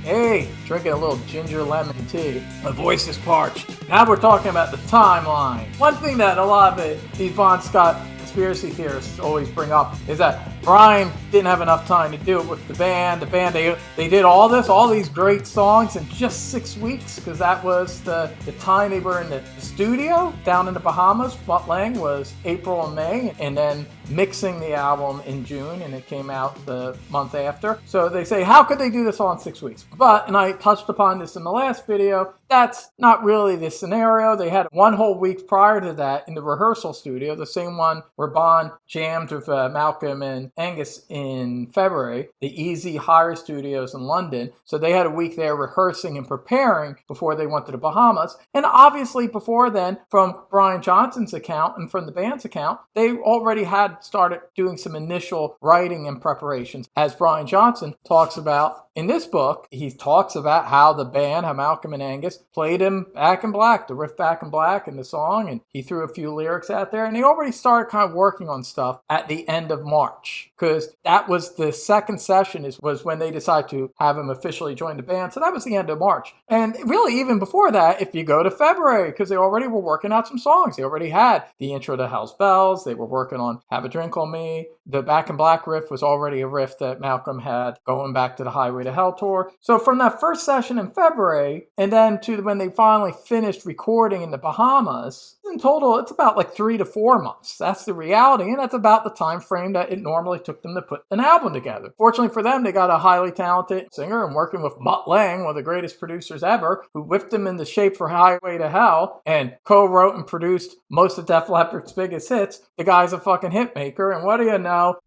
Hey, drinking a little ginger lemon tea. My voice is parched. Now we're talking about the timeline. One thing that a lot of these Bon Scott conspiracy theorists always bring up is that Brian didn't have enough time to do it with the band. They did all these great songs in just 6 weeks because that was the time they were in the studio down in the Bahamas. Mutt Lang was April and May, and then mixing the album in June, and it came out the month after. So they say, how could they do this all in 6 weeks? But, and I touched upon this in the last video, that's not really the scenario. They had 1 whole week prior to that in the rehearsal studio, the same one where Bon jammed with Malcolm and Angus in February, the Easy Hire Studios in London. So they had a week there rehearsing and preparing before they went to the Bahamas. And obviously before then, from Brian Johnson's account and from the band's account, they already had started doing some initial writing and preparations. As Brian Johnson talks about in this book, he talks about how the band, how Malcolm and Angus played him Back in Black, the riff Back in Black in the song, and he threw a few lyrics out there, and they already started kind of working on stuff at the end of March, because that was the second session was when they decided to have him officially join the band. So that was the end of March. And really even before that, if you go to February, because they already were working out some songs. They already had the intro to Hell's Bells. They were working on Have a Drink on Me. The Back in Black riff was already a riff that Malcolm had going back to the Highway to Hell tour. So from that first session in February, and then to when they finally finished recording in the Bahamas, in total, it's about like 3 to 4 months. That's the reality, and that's about the time frame that it normally took them to put an album together. Fortunately for them, they got a highly talented singer and working with Mutt Lang, one of the greatest producers ever, who whipped them into shape for Highway to Hell and co-wrote and produced most of Def Leppard's biggest hits. The guy's a fucking hit maker, and what do you know?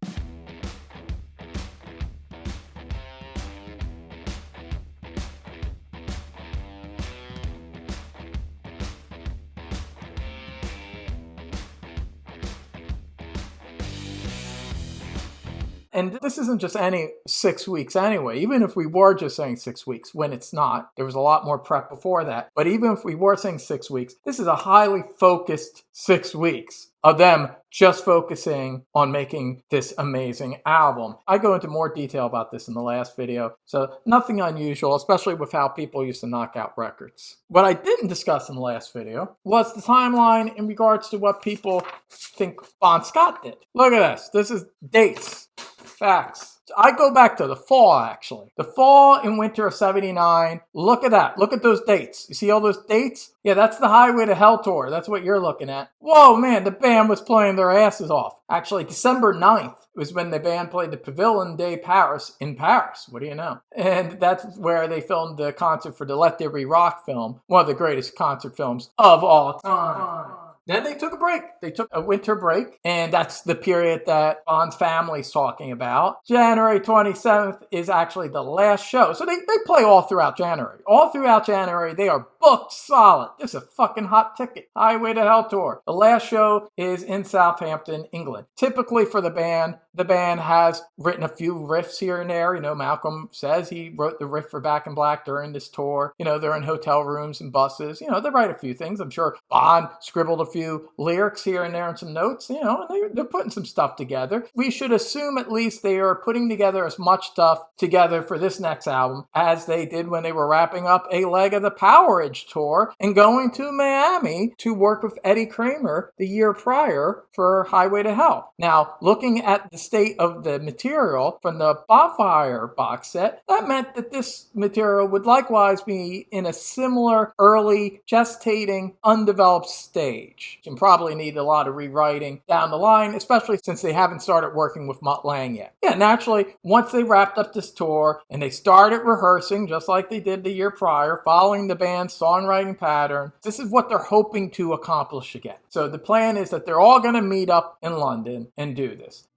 And this isn't just any 6 weeks anyway. Even if we were just saying 6 weeks, when it's not, there was a lot more prep before that. But even if we were saying 6 weeks, this is a highly focused 6 weeks of them just focusing on making this amazing album. I go into more detail about this in the last video, so nothing unusual, especially with how people used to knock out records. What I didn't discuss in the last video was the timeline in regards to what people think Bon Scott did. Look at this. This is dates. Facts. I go back to the fall, actually. The fall and winter of 79. Look at that. Look at those dates. You see all those dates? Yeah, that's the Highway to Hell tour. That's what you're looking at. Whoa, man, the band was playing their asses off. Actually, December 9th was when the band played the Pavilion de Paris in Paris. What do you know? And that's where they filmed the concert for the Let There Be Rock film, one of the greatest concert films of all time. Then they took a break. They took a winter break, and that's the period that Bon's family's talking about. January 27th is actually the last show. So they play all throughout January. All throughout January, they are booked solid. This is a fucking hot ticket. Highway to Hell tour. The last show is in Southampton, England. Typically for the band has written a few riffs here and there. You know, Malcolm says he wrote the riff for Back in Black during this tour. You know, they're in hotel rooms and buses. You know, they write a few things. I'm sure Bon scribbled a few lyrics here and there and some notes, you know, and they're putting some stuff together. We should assume at least they are putting together as much stuff together for this next album as they did when they were wrapping up a leg of the Powerage tour and going to Miami to work with Eddie Kramer the year prior for Highway to Hell. Now, looking at the state of the material from the Bonfire box set, that meant that this material would likewise be in a similar early gestating, undeveloped stage. And probably need a lot of rewriting down the line, especially since they haven't started working with Mutt Lang yet. Yeah, naturally, once they wrapped up this tour and they started rehearsing just like they did the year prior, following the band's songwriting pattern, this is what they're hoping to accomplish again. So the plan is that they're all going to meet up in London and do this.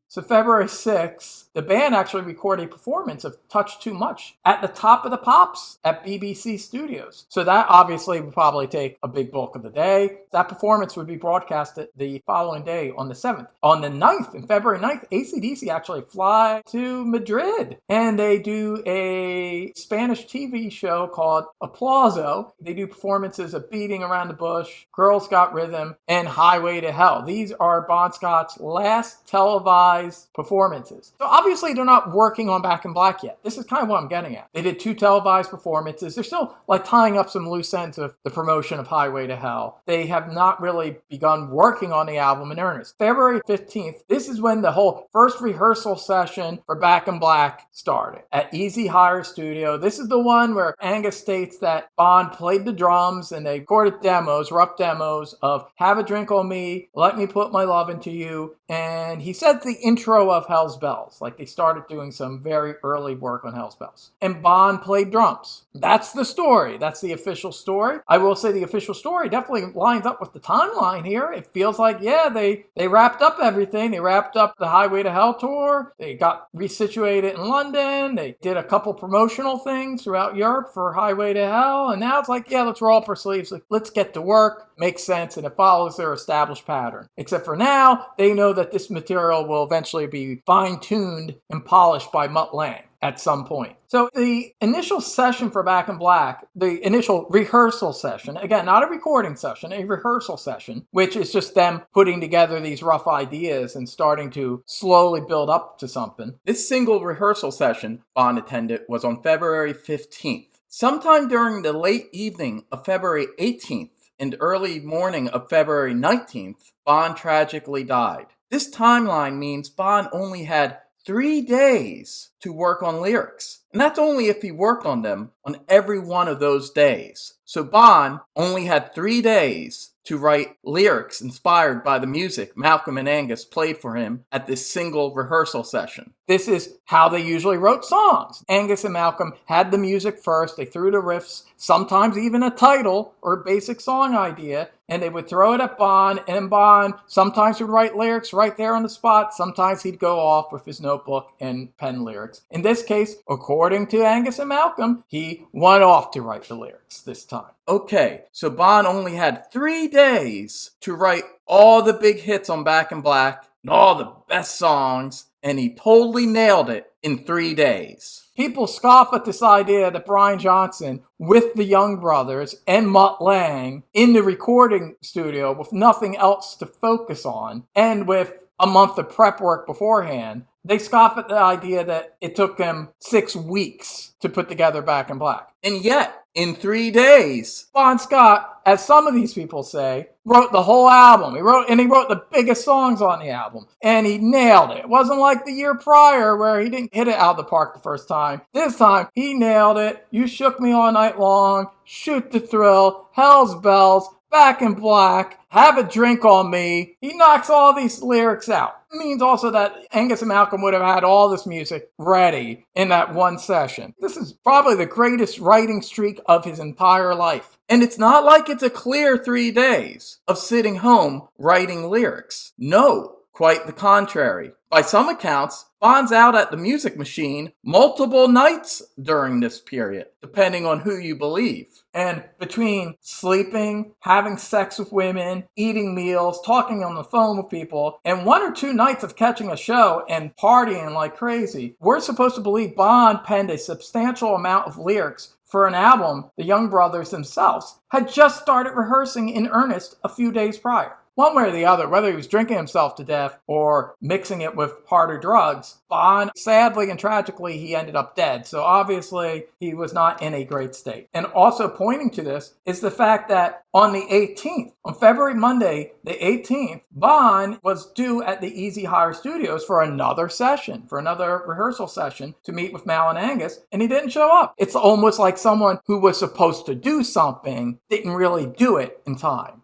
So February 6th, the band actually recorded a performance of Touch Too Much at the Top of the Pops at BBC Studios. So that obviously would probably take a big bulk of the day. That performance would be broadcasted the following day on the 7th. On the 9th, in February 9th, AC/DC actually fly to Madrid and they do a Spanish TV show called Aplauso. They do performances of Beating Around the Bush, Girls Got Rhythm, and Highway to Hell. These are Bon Scott's last televised performances. So obviously they're not working on Back in Black yet. This is kind of what I'm getting at. They did 2 televised performances. They're still like tying up some loose ends of the promotion of Highway to Hell. They have not really begun working on the album in earnest. February 15th, this is when the whole first rehearsal session for Back in Black started at Easy Hire Studio. This is the one where Angus states that Bon played the drums and they recorded demos, rough demos of Have a Drink on Me, Let Me Put My Love Into You, and he said the intro of Hell's Bells. Like they started doing some very early work on Hell's Bells. And Bon played drums. That's the story. That's the official story. I will say the official story definitely lines up with the timeline here. It feels like, yeah, they wrapped up everything. They wrapped up the Highway to Hell tour. They got resituated in London. They did a couple promotional things throughout Europe for Highway to Hell. And now it's like, yeah, let's roll up our sleeves. Like, let's get to work. Makes sense, and it follows their established pattern. Except for now, they know that this material will eventually be fine-tuned and polished by Mutt Lang at some point. So the initial session for Back in Black, the initial rehearsal session, again, not a recording session, a rehearsal session, which is just them putting together these rough ideas and starting to slowly build up to something. This single rehearsal session Bon attended was on February 15th. Sometime during the late evening of February 18th, and early morning of February 19th, Bon tragically died. This timeline means Bon only had 3 days to work on lyrics. And that's only if he worked on them on every one of those days. So Bon only had 3 days to write lyrics inspired by the music Malcolm and Angus played for him at this single rehearsal session. This is how they usually wrote songs. Angus and Malcolm had the music first, they threw the riffs, sometimes even a title or a basic song idea, and they would throw it at Bon, and Bon sometimes would write lyrics right there on the spot, sometimes he'd go off with his notebook and pen lyrics. In this case, according to Angus and Malcolm, he went off to write the lyrics this time. Okay, so Bon only had 3 days to write all the big hits on Back in Black and all the best songs, and he totally nailed it in 3 days. People scoff at this idea that Brian Johnson, with the Young brothers and Mutt Lang in the recording studio with nothing else to focus on, and with a month of prep work beforehand, they scoff at the idea that it took them 6 weeks to put together Back in Black. And yet, in 3 days, Bon Scott, as some of these people say, wrote the whole album. He wrote the biggest songs on the album. And he nailed it. It wasn't like the year prior where he didn't hit it out of the park the first time. This time, he nailed it. You Shook Me All Night Long, Shoot the Thrill, Hell's Bells, Back in Black, Have a Drink on Me. He knocks all these lyrics out. It means also that Angus and Malcolm would have had all this music ready in that one session. This is probably the greatest writing streak of his entire life. And it's not like it's a clear 3 days of sitting home writing lyrics. No, quite the contrary. By some accounts, Bon's out at the music machine multiple nights during this period, depending on who you believe. And between sleeping, having sex with women, eating meals, talking on the phone with people, and 1 or 2 nights of catching a show and partying like crazy, we're supposed to believe Bon penned a substantial amount of lyrics for an album the Young brothers themselves had just started rehearsing in earnest a few days prior. One way or the other, whether he was drinking himself to death or mixing it with harder drugs, Bon, sadly and tragically, he ended up dead. So obviously, he was not in a great state. And also pointing to this is the fact that on the 18th, on February Monday, the 18th, Bon was due at the Easy Hire Studios for another session, for another rehearsal session to meet with Mal and Angus, and he didn't show up. It's almost like someone who was supposed to do something didn't really do it in time.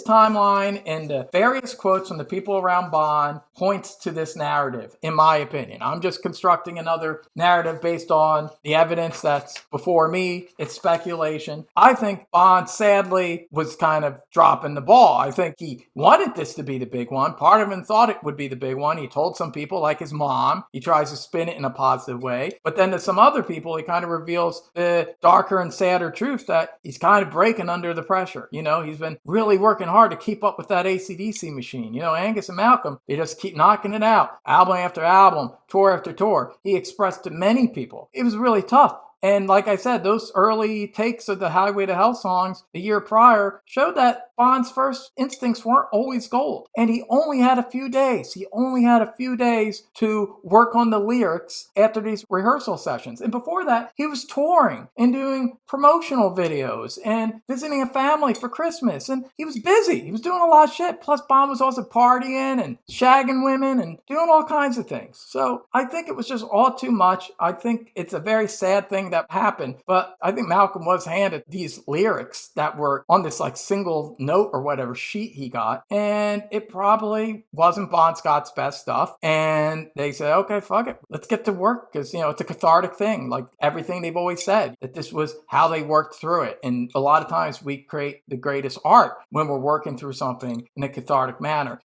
timeline and the various quotes from the people around Bond points to this narrative, in my opinion. I'm just constructing another narrative based on the evidence that's before me. It's speculation. I think Bond, sadly, was kind of dropping the ball. I think he wanted this to be the big one. Part of him thought it would be the big one. He told some people, like his mom, he tries to spin it in a positive way. But then to some other people, he kind of reveals the darker and sadder truth that he's kind of breaking under the pressure. He's been really working hard to keep up with that AC/DC machine. Angus and Malcolm, they just keep knocking it out. Album after album, tour after tour. He expressed to many people it was really tough. And like I said, those early takes of the Highway to Hell songs the year prior showed that Bond's first instincts weren't always gold. And he only had a few days. He only had a few days to work on the lyrics after these rehearsal sessions. And before that, he was touring and doing promotional videos and visiting a family for Christmas. And he was busy. He was doing a lot of shit. Plus, Bond was also partying and shagging women and doing all kinds of things. So I think it was just all too much. I think it's a very sad thing that happened, but I think Malcolm was handed these lyrics that were on this single note or whatever sheet he got, and it probably wasn't Bon Scott's best stuff, and they said, okay, fuck it, let's get to work, because it's a cathartic thing, like everything they've always said, that this was how they worked through it. And a lot of times we create the greatest art when we're working through something in a cathartic manner.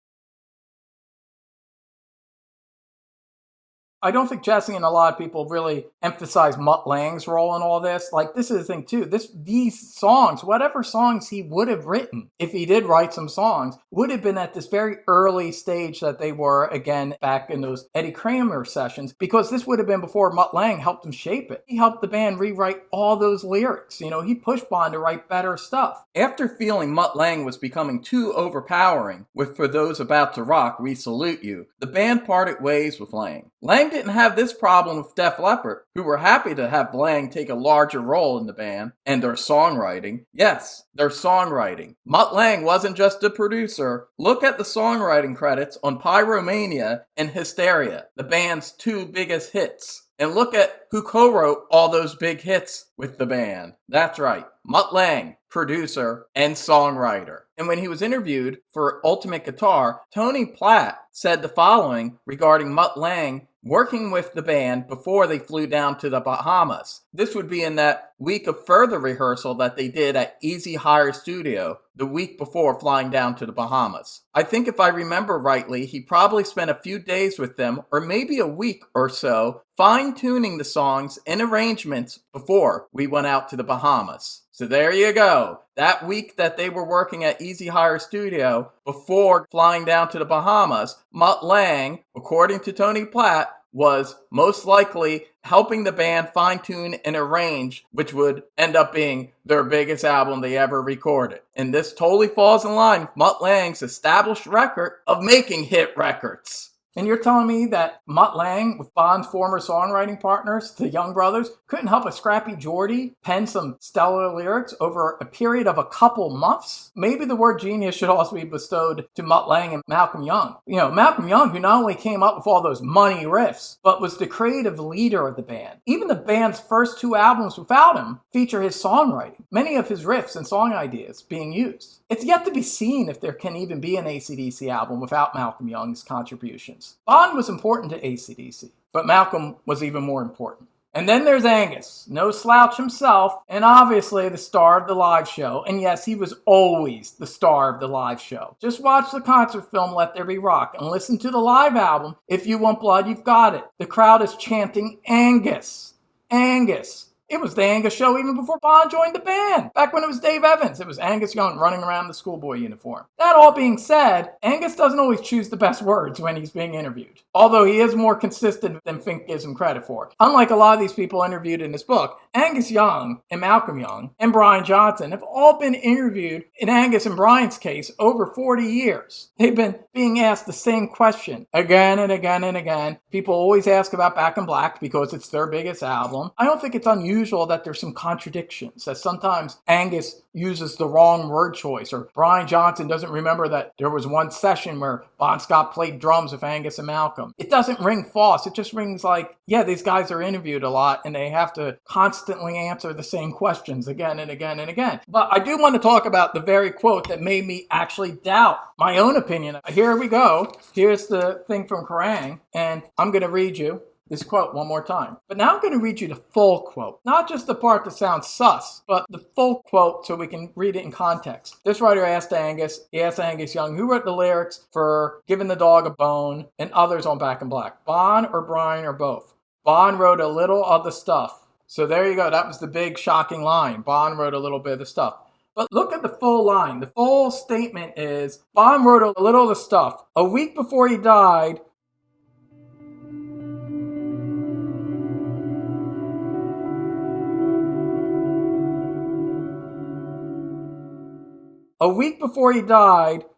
I don't think Jesse and a lot of people really emphasize Mutt Lang's role in all this. This is the thing too. These songs, whatever songs he would have written, if he did write some songs, would have been at this very early stage that they were, again, back in those Eddie Kramer sessions, because this would have been before Mutt Lang helped him shape it. He helped the band rewrite all those lyrics. He pushed Bond to write better stuff. After feeling Mutt Lang was becoming too overpowering with For Those About to Rock, We Salute You, the band parted ways with Lang. Lang didn't have this problem with Def Leppard, who were happy to have Lang take a larger role in the band and their songwriting. Yes, their songwriting. Mutt Lang wasn't just a producer. Look at the songwriting credits on Pyromania and Hysteria, the band's two biggest hits. And look at who co-wrote all those big hits with the band. That's right, Mutt Lang, producer and songwriter. And when he was interviewed for Ultimate Guitar, Tony Platt said the following regarding Mutt Lang working with the band before they flew down to the Bahamas. This would be in that week of further rehearsal that they did at Easy Hire Studio the week before flying down to the Bahamas. I think if I remember rightly, he probably spent a few days with them, or maybe a week or so, fine-tuning the songs and arrangements before we went out to the Bahamas. So there you go. That week that they were working at Easy Hire Studio before flying down to the Bahamas, Mutt Lang, according to Tony Platt, was most likely helping the band fine-tune and arrange, which would end up being their biggest album they ever recorded. And this totally falls in line with Mutt Lang's established record of making hit records. And you're telling me that Mutt Lang, with Bond's former songwriting partners, the Young Brothers, couldn't help a scrappy Geordie pen some stellar lyrics over a period of a couple months? Maybe the word genius should also be bestowed to Mutt Lang and Malcolm Young. Malcolm Young, who not only came up with all those money riffs, but was the creative leader of the band. Even the band's first two albums without him feature his songwriting, many of his riffs and song ideas being used. It's yet to be seen if there can even be an AC/DC album without Malcolm Young's contributions. Bond was important to AC/DC, but Malcolm was even more important. And then there's Angus, no slouch himself, and obviously the star of the live show. And yes, he was always the star of the live show. Just watch the concert film Let There Be Rock and listen to the live album If You Want Blood, You've Got It. The crowd is chanting Angus, Angus. It was the Angus show even before Bond joined the band. Back when it was Dave Evans, it was Angus Young running around in the schoolboy uniform. That all being said, Angus doesn't always choose the best words when he's being interviewed, although he is more consistent than Fink gives him credit for. Unlike a lot of these people interviewed in this book, Angus Young and Malcolm Young and Brian Johnson have all been interviewed, in Angus and Brian's case, over 40 years. They've been being asked the same question again and again and again. People always ask about Back in Black because it's their biggest album. I don't think it's unusual usual that there's some contradictions, that sometimes Angus uses the wrong word choice, or Brian Johnson doesn't remember that there was one session where Bon Scott played drums with Angus and Malcolm. It doesn't ring false. It just rings like, yeah, these guys are interviewed a lot and they have to constantly answer the same questions again and again and again. But I do want to talk about the very quote that made me actually doubt my own opinion. Here we go. Here's the thing from Kerrang, and I'm going to read you this quote one more time. But now I'm going to read you the full quote, not just the part that sounds sus, but the full quote so we can read it in context. This writer asked Angus Young, who wrote the lyrics for Giving the Dog a Bone and others on Back in Black, Bon or Brian or both? Bon wrote a little of the stuff. So there you go. That was the big shocking line. Bon wrote a little bit of the stuff. But look at the full line. The full statement is, Bon wrote a little of the stuff. A week before he died,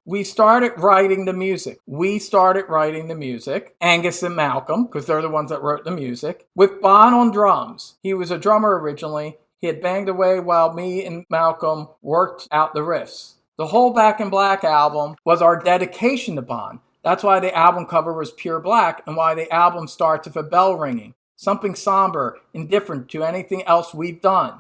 we started writing the music. Angus and Malcolm, because they're the ones that wrote the music, with Bon on drums. He was a drummer originally. He had banged away while me and Malcolm worked out the riffs. The whole Back in Black album was our dedication to Bon. That's why the album cover was pure black and why the album starts with a bell ringing. Something somber, indifferent to anything else we've done.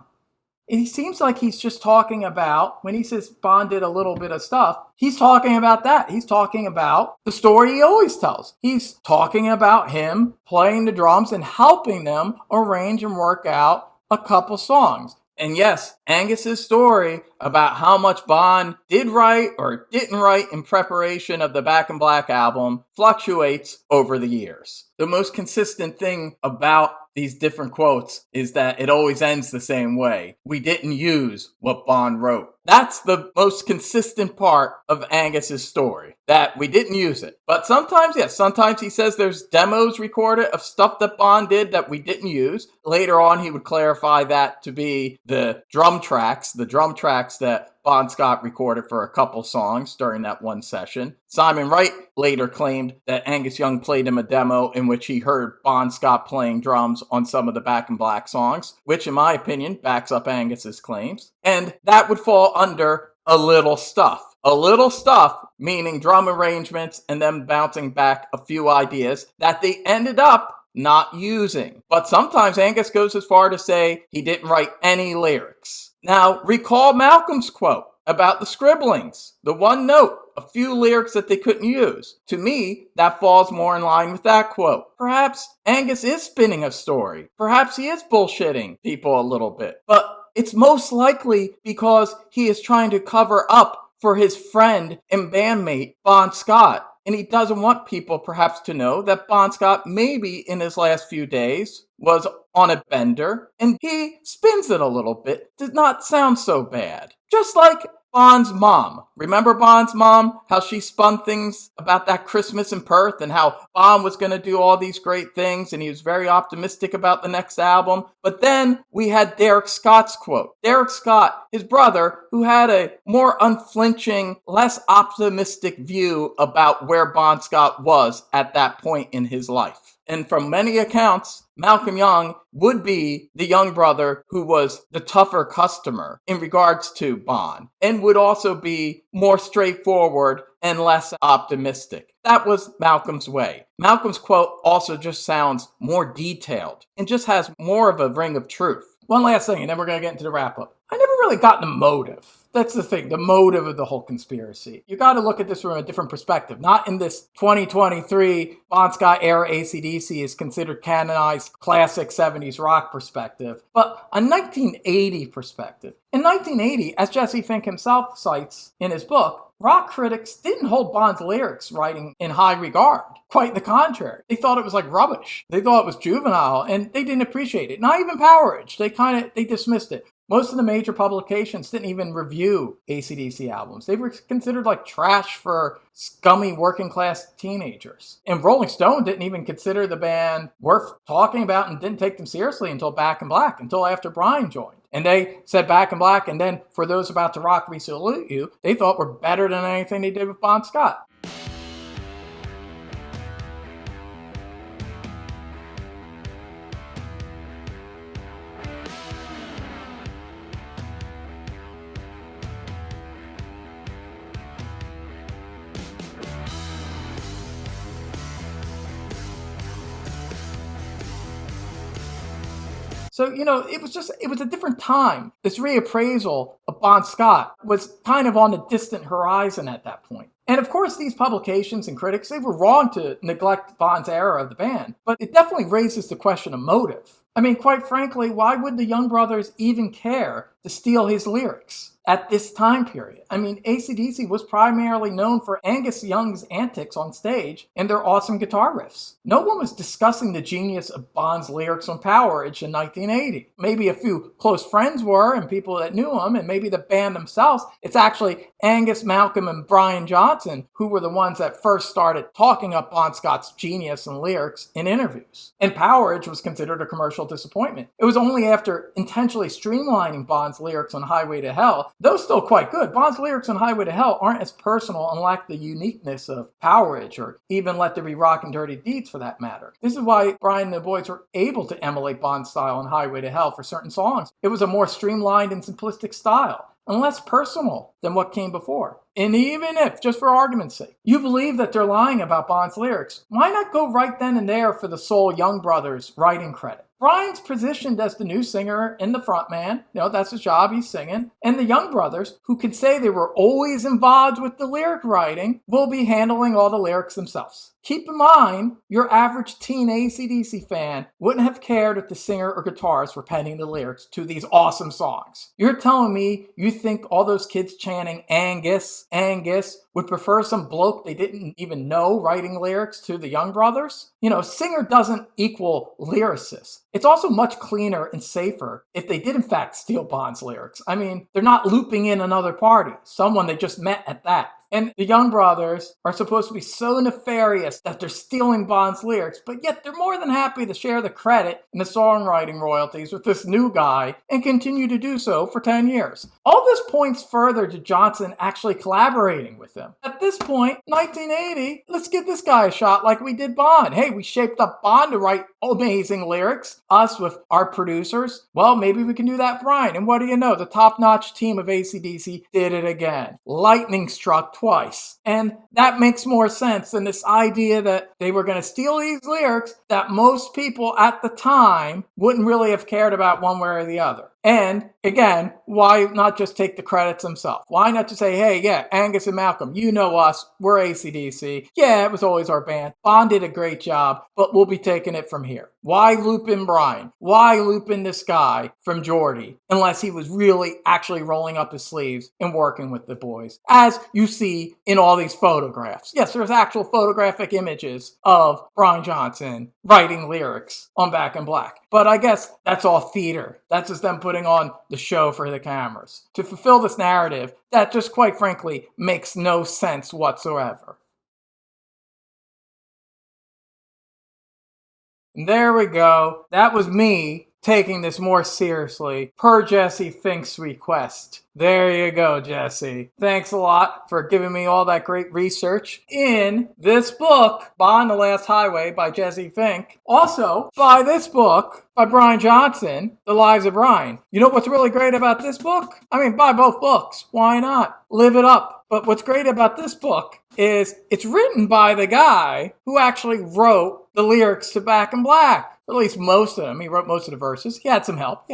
It seems like he's just talking about, when he says Bon did a little bit of stuff, he's talking about that. He's talking about the story he always tells. He's talking about him playing the drums and helping them arrange and work out a couple songs. And yes, Angus's story about how much Bon did write or didn't write in preparation of the Back in Black album fluctuates over the years. The most consistent thing about these different quotes is that it always ends the same way. We didn't use what Bon wrote. That's the most consistent part of Angus's story, that we didn't use it. But sometimes, yes, sometimes he says there's demos recorded of stuff that Bon did that we didn't use. Later on, he would clarify that to be the drum tracks that Bon Scott recorded for a couple songs during that one session. Simon Wright later claimed that Angus Young played him a demo in which he heard Bon Scott playing drums on some of the Back in Black songs, which in my opinion backs up Angus's claims. And that would fall under a little stuff. A little stuff, meaning drum arrangements and them bouncing back a few ideas that they ended up not using. But sometimes Angus goes as far to say he didn't write any lyrics. Now, recall Malcolm's quote about the scribblings, the one note, a few lyrics that they couldn't use. To me, that falls more in line with that quote. Perhaps Angus is spinning a story. Perhaps he is bullshitting people a little bit. But it's most likely because he is trying to cover up for his friend and bandmate, Bon Scott. And he doesn't want people perhaps to know that Bon Scott maybe in his last few days was on a bender, and he spins it a little bit. Did not sound so bad. Just like Bon's mom. Remember Bon's mom? How she spun things about that Christmas in Perth and how Bon was going to do all these great things and he was very optimistic about the next album. But then we had Derek Scott's quote. Derek Scott, his brother, who had a more unflinching, less optimistic view about where Bon Scott was at that point in his life. And from many accounts, Malcolm Young would be the young brother who was the tougher customer in regards to Bon, and would also be more straightforward and less optimistic. That was Malcolm's way. Malcolm's quote also just sounds more detailed and just has more of a ring of truth. One last thing, and then we're going to get into the wrap-up. I never really got the motive. That's the thing, the motive of the whole conspiracy. You got to look at this from a different perspective. Not in this 2023 Bon Scott era AC/DC is considered canonized classic 70s rock perspective, but a 1980 perspective. In 1980, as Jesse Fink himself cites in his book, rock critics didn't hold Bon's lyrics writing in high regard. Quite the contrary. They thought it was like rubbish. They thought it was juvenile, and they didn't appreciate it. Not even Power Age. They dismissed it. Most of the major publications didn't even review AC/DC albums. They were considered like trash for scummy working class teenagers. And Rolling Stone didn't even consider the band worth talking about and didn't take them seriously until Back in Black, until after Brian joined. And they said Back in Black, and then For Those About to Rock, We Salute You, they thought were better than anything they did with Bon Scott. So, it was a different time. This reappraisal of Bon Scott was kind of on the distant horizon at that point. And of course, these publications and critics, they were wrong to neglect Bon's era of the band, but it definitely raises the question of motive. I mean, quite frankly, why would the Young brothers even care to steal his lyrics at this time period? I mean, AC/DC was primarily known for Angus Young's antics on stage and their awesome guitar riffs. No one was discussing the genius of Bon's lyrics on Powerage in 1980. Maybe a few close friends were and people that knew him, and maybe the band themselves. It's actually Angus, Malcolm, and Brian Johnson who were the ones that first started talking up Bon Scott's genius and lyrics in interviews. And Powerage was considered a commercial disappointment. It was only after intentionally streamlining Bon's lyrics on Highway to Hell, though still quite good. Bon's lyrics on Highway to Hell aren't as personal and lack the uniqueness of Powerage or even Let There Be Rock and Dirty Deeds for that matter. This is why Brian and the boys were able to emulate Bon's style on Highway to Hell for certain songs. It was a more streamlined and simplistic style, and less personal than what came before. And even if, just for argument's sake, you believe that they're lying about Bon's lyrics, why not go right then and there for the sole Young brothers writing credit? Brian's positioned as the new singer and the frontman. That's his job, he's singing. And the Young brothers, who could say they were always involved with the lyric writing, will be handling all the lyrics themselves. Keep in mind, your average teen AC/DC fan wouldn't have cared if the singer or guitarist were penning the lyrics to these awesome songs. You're telling me you think all those kids chanting Angus, Angus would prefer some bloke they didn't even know writing lyrics to the Young brothers? Singer doesn't equal lyricist. It's also much cleaner and safer if they did in fact steal Bon's lyrics. I mean, they're not looping in another party, someone they just met at that. And the Young brothers are supposed to be so nefarious that they're stealing Bon's lyrics, but yet they're more than happy to share the credit and the songwriting royalties with this new guy and continue to do so for 10 years. All this points further to Johnson actually collaborating with them. At this point, 1980, let's give this guy a shot like we did Bon. Hey, we shaped up Bon to write amazing lyrics, us with our producers. Well, maybe we can do that, Brian. And what do you know? The top-notch team of AC/DC did it again. Lightning struck twice. And that makes more sense than this idea that they were going to steal these lyrics that most people at the time wouldn't really have cared about one way or the other. And again, why not just take the credits themselves? Why not just say, hey, yeah, Angus and Malcolm, you know us, we're AC/DC. Yeah, it was always our band. Bon did a great job, but we'll be taking it from here. Why loop in Brian? Why loop in this guy from Geordie? Unless he was really actually rolling up his sleeves and working with the boys, as you see in all these photographs. Yes, there's actual photographic images of Brian Johnson writing lyrics on Back in Black. But I guess that's all theater. That's just them putting on the show for the cameras to fulfill this narrative that just quite frankly makes no sense whatsoever. And there we go. That was me taking this more seriously per Jesse Fink's request. There you go, Jesse. Thanks a lot for giving me all that great research in this book, Bon the Last Highway by Jesse Fink. Also, buy this book by Brian Johnson, The Lives of Brian. You know what's really great about this book? I mean, buy both books. Why not? Live it up. But what's great about this book is it's written by the guy who actually wrote the lyrics to Back in Black. At least most of them. He wrote most of the verses. He had some help,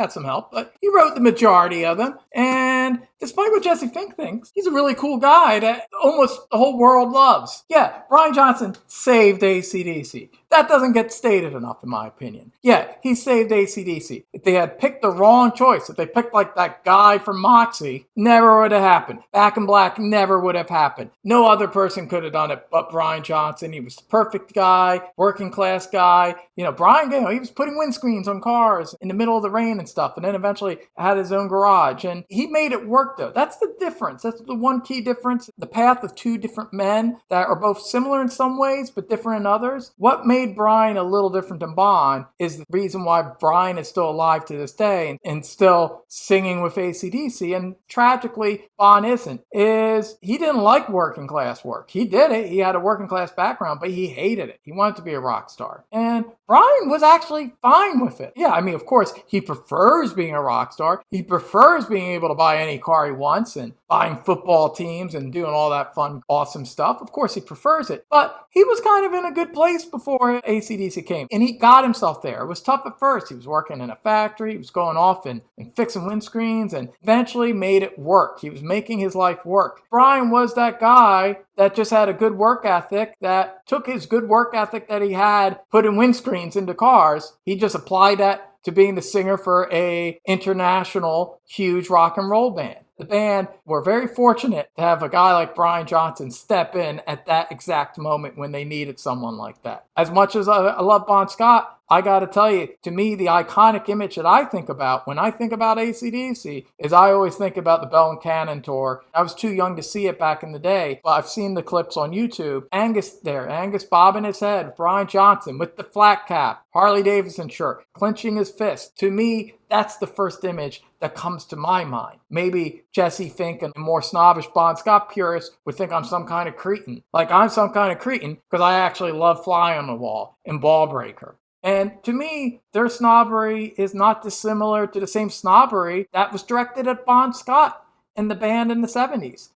but he wrote the majority of them. And despite what Jesse Fink thinks, he's a really cool guy that almost the whole world loves. Yeah, Brian Johnson saved AC/DC. That doesn't get stated enough, in my opinion. Yeah, he saved AC/DC. If they had picked the wrong choice, if they picked like that guy from Moxie, never would have happened. Back in Black never would have happened. No other person could have done it but Brian Johnson. He was the perfect guy, working class guy. Brian, he was putting windscreens on cars in the middle of the rain and stuff, and then eventually had his own garage. And he made it work, though. That's the difference. That's the one key difference. The path of two different men that are both similar in some ways, but different in others. What made Brian a little different than Bon is the reason why Brian is still alive to this day and still singing with AC/DC, and tragically Bon isn't, is he didn't like working class work. He did it. He had a working class background, but he hated it. He wanted to be a rock star. And Brian was actually fine with it. Yeah, I mean, of course, he prefers being a rock star. He prefers being able to buy any car he wants and buying football teams and doing all that fun, awesome stuff. Of course, he prefers it. But he was kind of in a good place before before AC/DC came, and he got himself there. It was tough at first. He was working in a factory. He was going off and fixing windscreens, and eventually made it work. He was making his life work. Brian was that guy that just had a good work ethic, that took his good work ethic that he had putting windscreens into cars. He just applied that to being the singer for a international huge rock and roll band. The band were very fortunate to have a guy like Brian Johnson step in at that exact moment when they needed someone like that. As much as I love Bon Scott, I got to tell you, to me, the iconic image that I think about when I think about AC/DC is I always think about the Bell and Cannon tour. I was too young to see it back in the day, but I've seen the clips on YouTube. Angus bobbing his head, Brian Johnson with the flat cap, Harley Davidson shirt, clenching his fist. To me, that's the first image that comes to my mind. Maybe Jesse Fink and more snobbish Bon Scott purists would think I'm some kind of cretin. Like I'm some kind of cretin because I actually love Fly on the Wall and Ball Breaker. And to me, their snobbery is not dissimilar to the same snobbery that was directed at Bon Scott and the band in the 70s.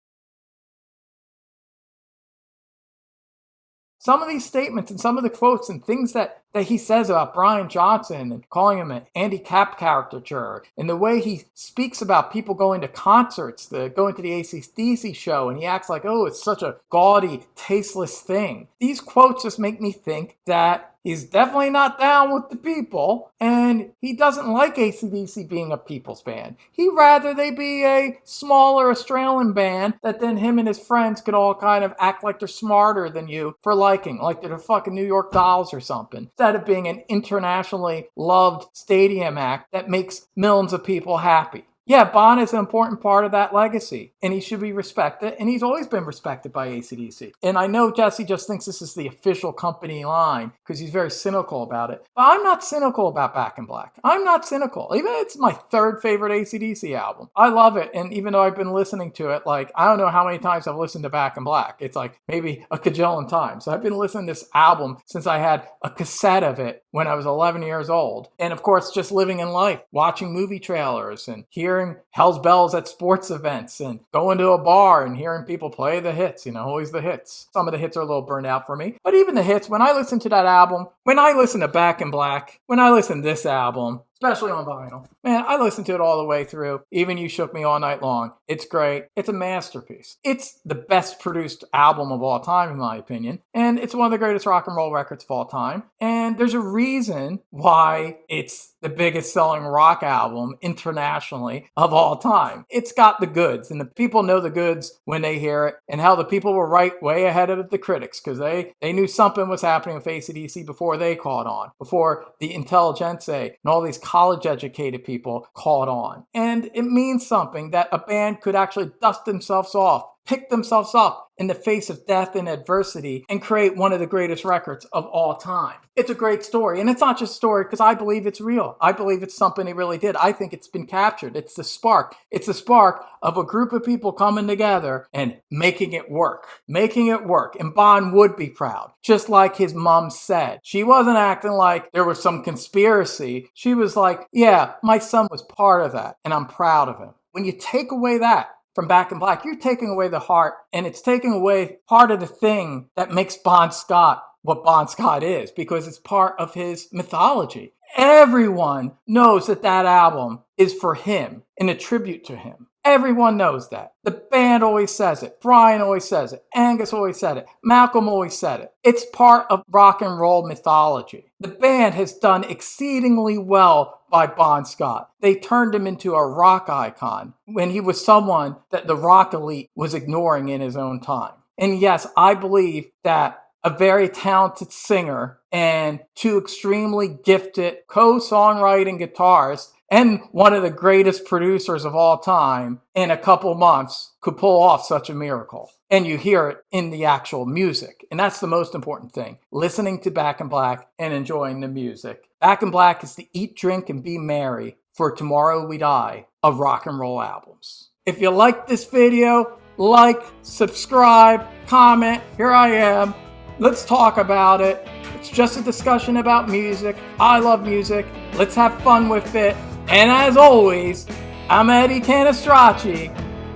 Some of these statements and some of the quotes and things that he says about Brian Johnson and calling him an Andy Capp caricature, and the way he speaks about people going to concerts, going to the AC/DC show, and he acts like, oh, it's such a gaudy, tasteless thing. These quotes just make me think that he's definitely not down with the people, and he doesn't like AC/DC being a people's band. He'd rather they be a smaller Australian band that then him and his friends could all kind of act like they're smarter than you for liking, like they're the fucking New York Dolls or something, instead of being an internationally loved stadium act that makes millions of people happy. Yeah, Bon is an important part of that legacy, and he should be respected, and he's always been respected by AC/DC. And I know Jesse just thinks this is the official company line because he's very cynical about it. But I'm not cynical about Back in Black. I'm not cynical. Even it's my third favorite AC/DC album. I love it, and even though I've been listening to it, like, I don't know how many times I've listened to Back in Black. It's like maybe a cajillion times. So I've been listening to this album since I had a cassette of it when I was 11 years old. And of course, just living in life, watching movie trailers and hearing Hell's Bells at sports events and going to a bar and hearing people play the hits, always the hits. Some of the hits are a little burned out for me, but even the hits, when I listen to that album, when I listen to Back in Black, when I listen to this album, especially on vinyl, man, I listened to it all the way through. Even You Shook Me All Night Long. It's great. It's a masterpiece. It's the best produced album of all time, in my opinion. And it's one of the greatest rock and roll records of all time. And there's a reason why it's the biggest selling rock album internationally of all time. It's got the goods, and the people know the goods when they hear it, and how the people were right way ahead of the critics because they knew something was happening with AC/DC before they caught on, before the intelligentsia and all these college-educated people caught on. And it means something that a band could actually dust themselves off, pick themselves up in the face of death and adversity, and create one of the greatest records of all time. It's a great story, and it's not just a story because I believe it's real. I believe it's something they really did. I think it's been captured. It's the spark. It's the spark of a group of people coming together and making it work. Making it work. And Bon would be proud, just like his mom said. She wasn't acting like there was some conspiracy. She was like, yeah, my son was part of that, and I'm proud of him. When you take away that from Back in Black, you're taking away the heart, and it's taking away part of the thing that makes Bon Scott what Bon Scott is, because it's part of his mythology. Everyone knows that album is for him and a tribute to him. Everyone knows that. The band always says it. Brian always says it. Angus always said it. Malcolm always said it. It's part of rock and roll mythology. The band has done exceedingly well by Bon Scott. They turned him into a rock icon when he was someone that the rock elite was ignoring in his own time. And yes, I believe that a very talented singer and two extremely gifted co-songwriting guitarists and one of the greatest producers of all time in a couple months could pull off such a miracle. And you hear it in the actual music. And that's the most important thing. Listening to Back in Black and enjoying the music. Back in Black is the eat, drink, and be merry for Tomorrow We Die of rock and roll albums. If you like this video, like, subscribe, comment. Here I am. Let's talk about it. It's just a discussion about music. I love music. Let's have fun with it. And as always, I'm Eddie Canistracci,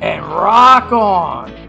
and rock on!